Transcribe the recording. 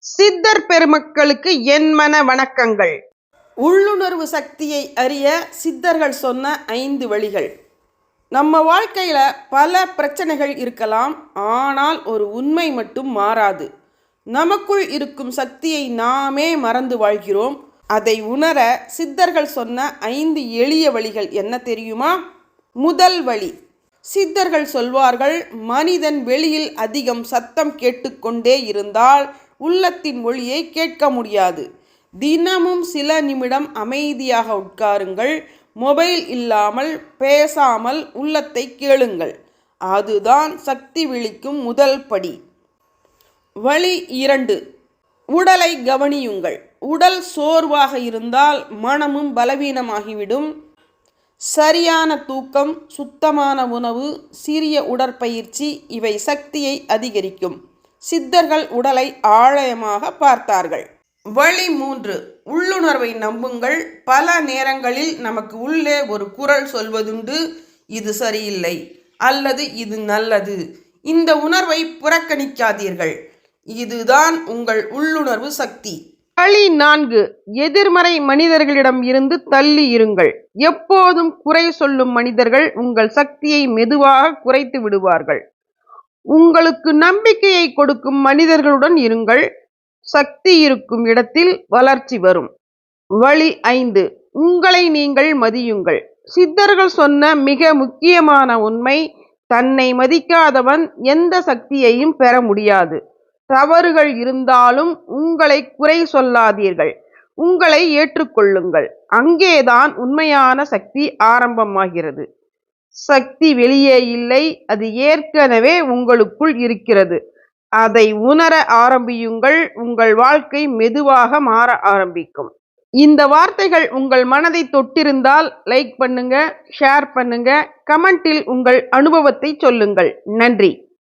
சித்தர் பெருமக்களுக்கு என் மன வணக்கங்கள். உள்ளுணர்வு சக்தியை அறிய சித்தர்கள் சொன்ன 5 வழிகள். நம்ம வாழ்க்கையில் பல பிரச்சனைகள் இருக்கலாம், ஆனால் ஒரு உண்மை மட்டும் மாறாது. நமக்குள் இருக்கும் சக்தியை நாமே மறந்து வாழ்கிறோம். அதை உணர சித்தர்கள் சொன்ன 5 எளிய வழிகள் என்ன தெரியுமா? முதல் வழி, சித்தர்கள் சொல்வார்கள், மனிதன் வெளியில் அதிகம் சத்தம் கேட்டுக்கொண்டே இருந்தால் உள்ளத்தின் ஒளியை கேட்க முடியாது. தினமும் சில நிமிடம் அமைதியாக உட்காருங்கள். மொபைல் இல்லாமல் பேசாமல் உள்ளத்தை கேளுங்கள். அதுதான் சக்தி விழிக்கும் முதல் படி. வழி 2, உடலை கவனியுங்கள். உடல் சோர்வாக இருந்தால் மனமும் பலவீனமாகிவிடும். சரியான தூக்கம், சுத்தமான உணவு, சிறிய உடற்பயிற்சி இவை சக்தியை அதிகரிக்கும். சித்தர்கள் உடலை ஆழமாக பார்த்தார்கள். வழி 3, உள்ளுணர்வை நம்புங்கள். பல நேரங்களில் நமக்கு உள்ளே ஒரு குரல் சொல்வதுண்டு, இது சரியில்லை அல்லது இது நல்லது. இந்த உணர்வை புறக்கணிக்காதீர்கள். இதுதான் உங்கள் உள்ளுணர்வு சக்தி. வழி 4, எதிர்மறை மனிதர்களிடம் இருந்து தள்ளி இருங்கள். எப்போதும் குறை சொல்லும் மனிதர்கள் உங்கள் சக்தியை மெதுவாக குறைத்து விடுவார்கள். உங்களுக்கு நம்பிக்கையை கொடுக்கும் மனிதர்களுடன் இருங்கள். சக்தி இருக்கும் இடத்தில் வளர்ச்சி வரும். வழி 5, உங்களை நீங்கள் மதியுங்கள். சித்தர்கள் சொன்ன மிக முக்கியமான உண்மை, தன்னை மதிக்காதவன் எந்த சக்தியையும் பெற முடியாது. தவறுகள் இருந்தாலும் உங்களை குறை சொல்லாதீர்கள். உங்களை ஏற்றுக்கொள்ளுங்கள். அங்கேதான் உண்மையான சக்தி ஆரம்பமாகிறது. சக்தி வெளியே இல்லை, அது ஏற்கனவே உங்களுக்குள் இருக்கிறது. அதை உணர ஆரம்பியுங்கள். உங்கள் வாழ்க்கை மெதுவாக மாற ஆரம்பிக்கும். இந்த வார்த்தைகள் உங்கள் மனதை தொட்டிருந்தால் லைக் பண்ணுங்க, ஷேர் பண்ணுங்க, கமெண்டில் உங்கள் அனுபவத்தை சொல்லுங்கள். நன்றி.